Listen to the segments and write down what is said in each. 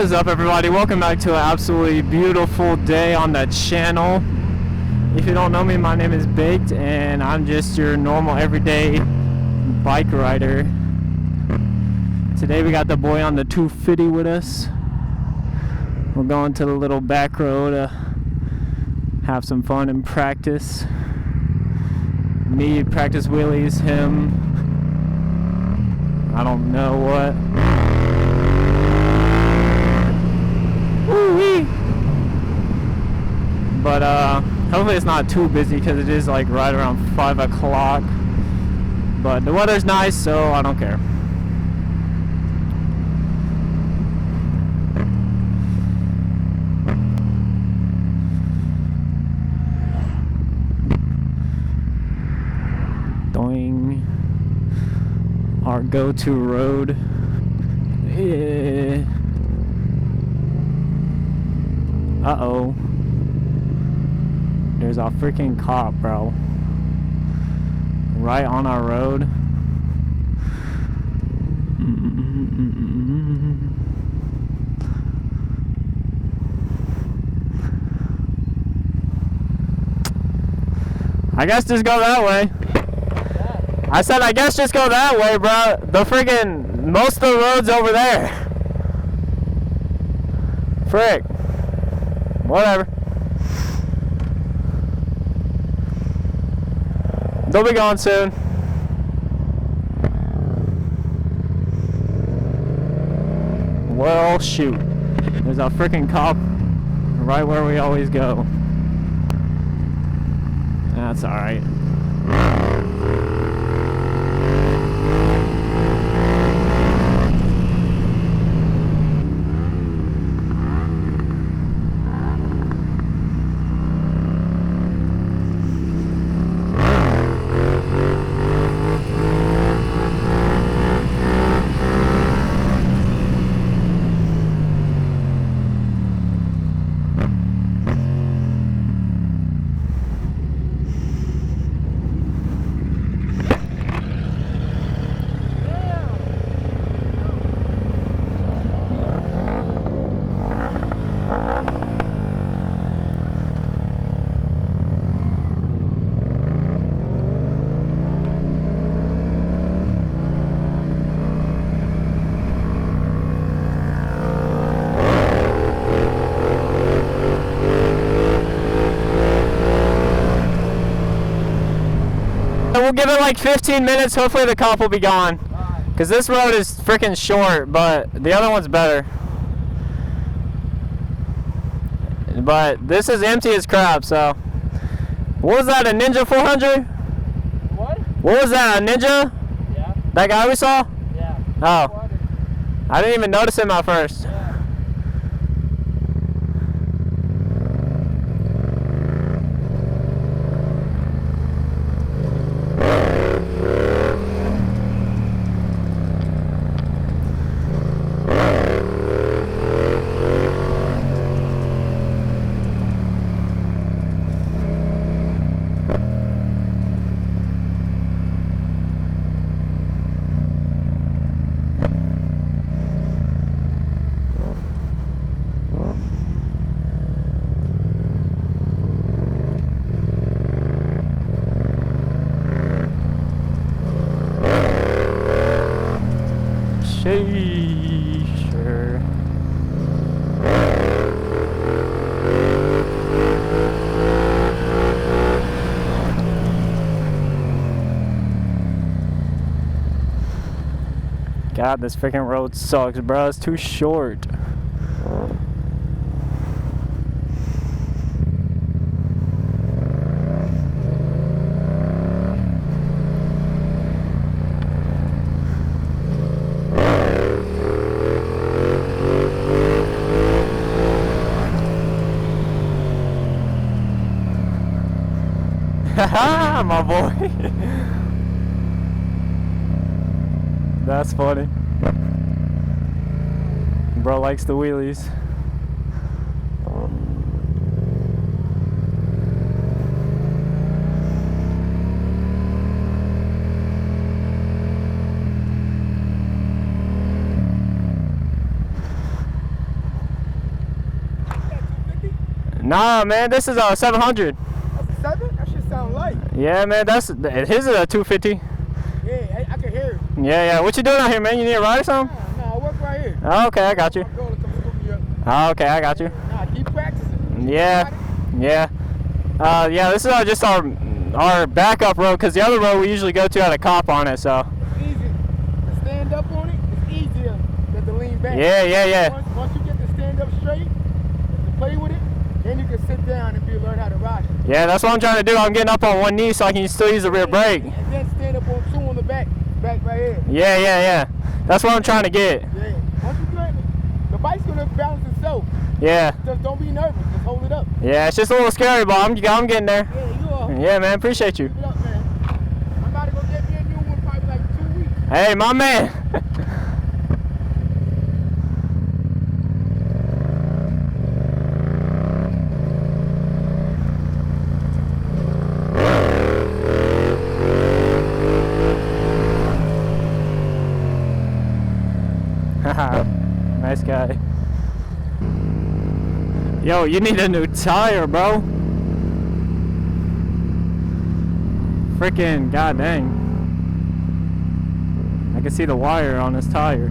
is up, everybody? Welcome back to an absolutely beautiful day on the channel. If you don't know me, my name is Baked and I'm just your normal everyday bike rider. Today we got the boy on the 250 with us. We're going to the little back road to have some fun and practice. Me practice wheelies, him I don't know what. Woo-wee. But hopefully it's not too busy because it is like right around 5 o'clock. But the weather's nice, so I don't care. Doing our go-to road. Yeah. Uh-oh. There's a freaking cop, bro. Right on our road. I guess just go that way. I said I guess just go that way, bro. The freaking most of the road's over there. Frick. Whatever. They'll be gone soon. Well, shoot. There's a freaking cop right where we always go. That's alright. We'll give it like 15 minutes. Hopefully the cop will be gone. Because this road is freaking short, but the other one's better. But this is empty as crap, so. What was that, a Ninja 400? What? What was that, a Ninja? Yeah. That guy we saw? Yeah. Oh. I didn't even notice him at first. Yeah. Sure. God, this freaking road sucks, bro. It's too short. Haha, my boy. That's funny. Bro likes the wheelies. Nah, man, this is a 700. That's a 7? That shit sound light. Yeah, man, his is a 250. Yeah, I can hear it. Yeah. What you doing out here, man? You need a ride or something? Nah, I work right here. Oh, okay, I got you. My girl to come scoop me up. Oh, okay, I got you. Nah, keep practicing. Yeah. This is just our backup road, because the other road we usually go to had a cop on it, so. It's easy. To stand up on it, it's easier than to lean back. Yeah. Once you get to stand up straight, to play with it, then you can sit down and learn how to ride it. Yeah, that's what I'm trying to do. I'm getting up on one knee so I can still use the rear brake. And then stand up on 2 on the back right here. Yeah. That's what I'm trying to get. Yeah. Once you do it, the bike's gonna balance itself. Yeah. Just don't be nervous. Just hold it up. Yeah, it's just a little scary, but I'm getting there. Yeah, you are. Yeah, man, appreciate you. Keep it up, man. I'm about to go get me a new one probably like 2 weeks. Hey, my man. Nice guy. Yo, you need a new tire, bro. Freaking god dang. I can see the wire on his tire.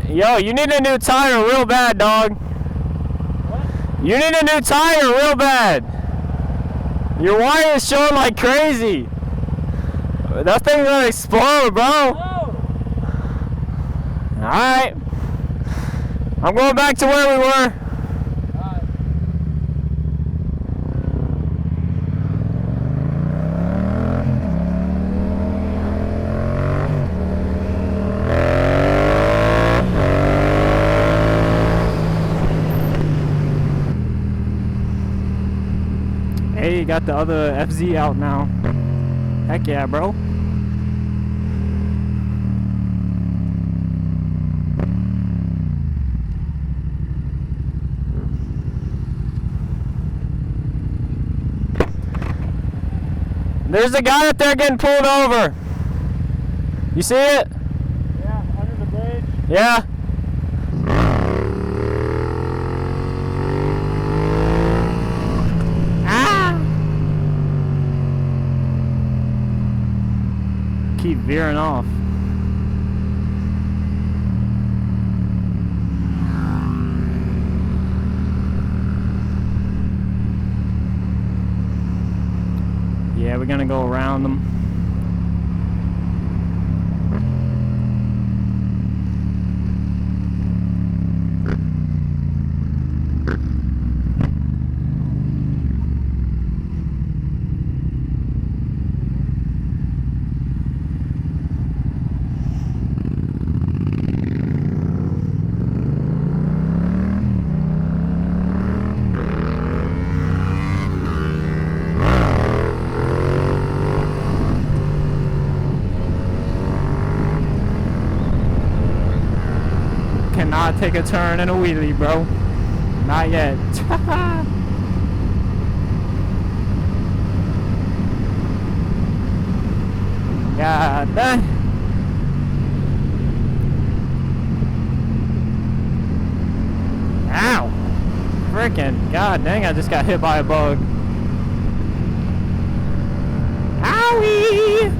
Yo, you need a new tire real bad, dog. What? You need a new tire real bad. Your wire is showing like crazy. That thing's gonna explode, bro. Alright. I'm going back to where we were. Hey, you got the other FZ out now. Heck yeah, bro. There's a guy up there getting pulled over. You see it? Yeah, under the bridge. Yeah. Keep veering off. Yeah, we're gonna go around them. Cannot take a turn in a wheelie, bro. Not yet. God dang. Ow. Freaking god dang, I just got hit by a bug. Owie.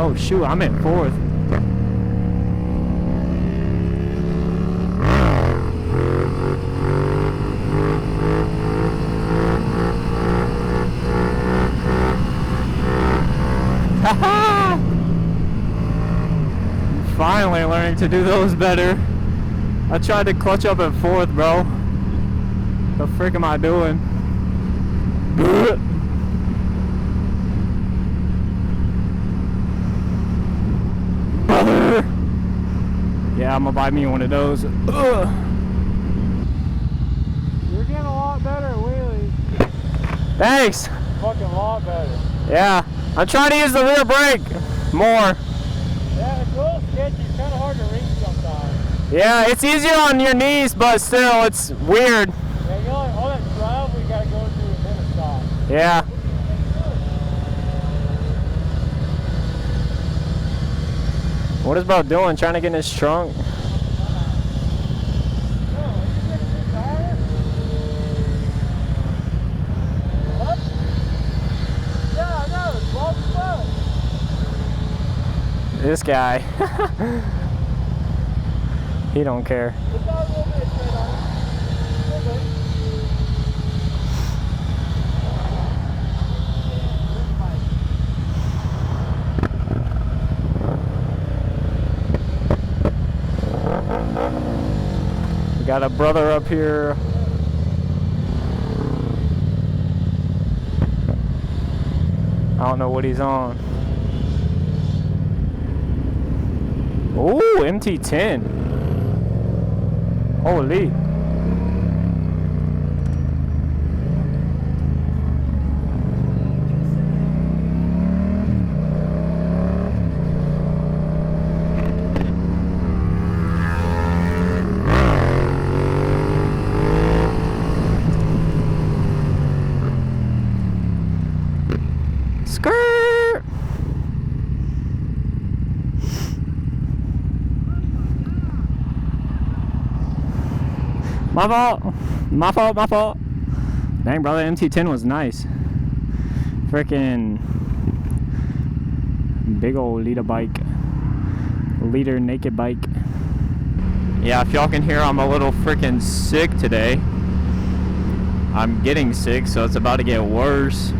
Oh shoot, I'm in fourth. Haha! Finally learning to do those better. I tried to clutch up in fourth, bro. The frick am I doing? Yeah, I'm gonna buy me one of those. Ugh. You're getting a lot better at wheelies. Thanks. Fucking lot better. Yeah, I'm trying to use the rear brake more. Yeah, it's a little sketchy. It's kind of hard to reach sometimes. Yeah, it's easier on your knees, but still, it's weird. Yeah, you know, all that drive we gotta go through and then a stop. Yeah. What is bro doing? Trying to get in his trunk? This guy. He don't care. We got a brother up here. I don't know what he's on. Ooh, MT10. Holy. Skirt. My fault. My fault. My fault. Dang, brother, MT10 was nice. Freaking big old leader bike. Leader naked bike. Yeah, if y'all can hear, I'm a little freaking sick today. I'm getting sick, so it's about to get worse.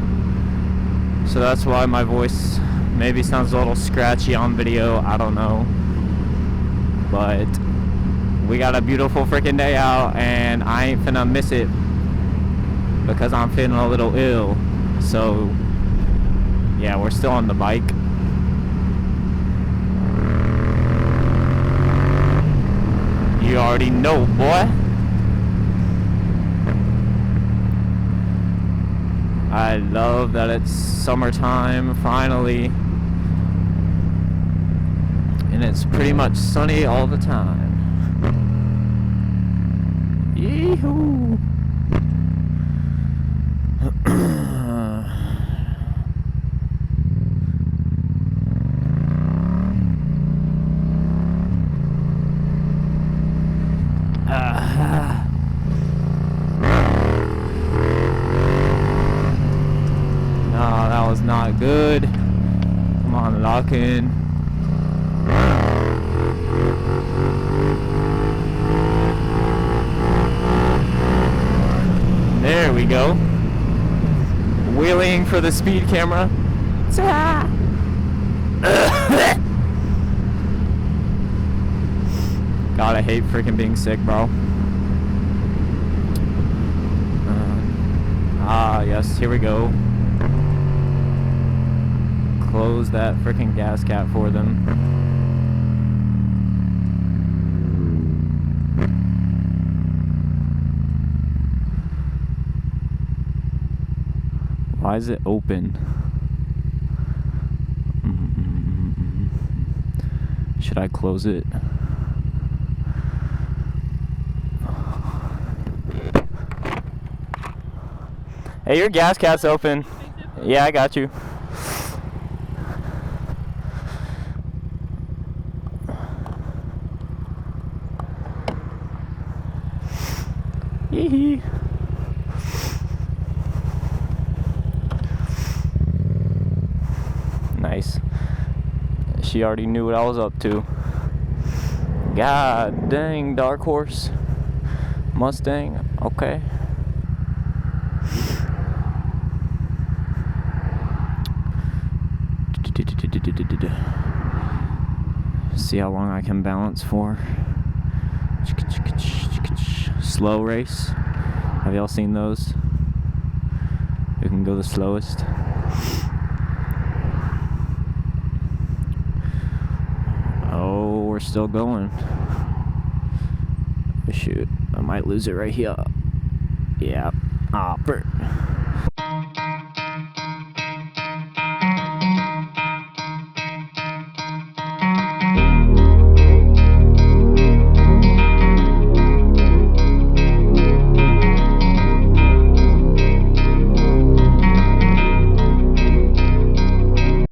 So that's why my voice maybe sounds a little scratchy on video. I don't know. But we got a beautiful freaking day out, and I ain't finna miss it because I'm feeling a little ill. So yeah, we're still on the bike. You already know, boy. I love that it's summertime finally, and it's pretty much sunny all the time. Yee-hoo. No, that was not good. Come on, lock in. There we go. Wheeling for the speed camera. God, I hate freaking being sick, bro. Yes, here we go. Close that freaking gas cap for them. Why is it open? Should I close it? Hey, your gas cap's open. Yeah, I got you. Yee-hee. Nice. She already knew what I was up to. God dang, dark horse. Mustang. Okay. See how long I can balance for. Slow race. Have y'all seen those? You can go the slowest. Oh, we're still going. Shoot, I might lose it right here. Yeah. Ah,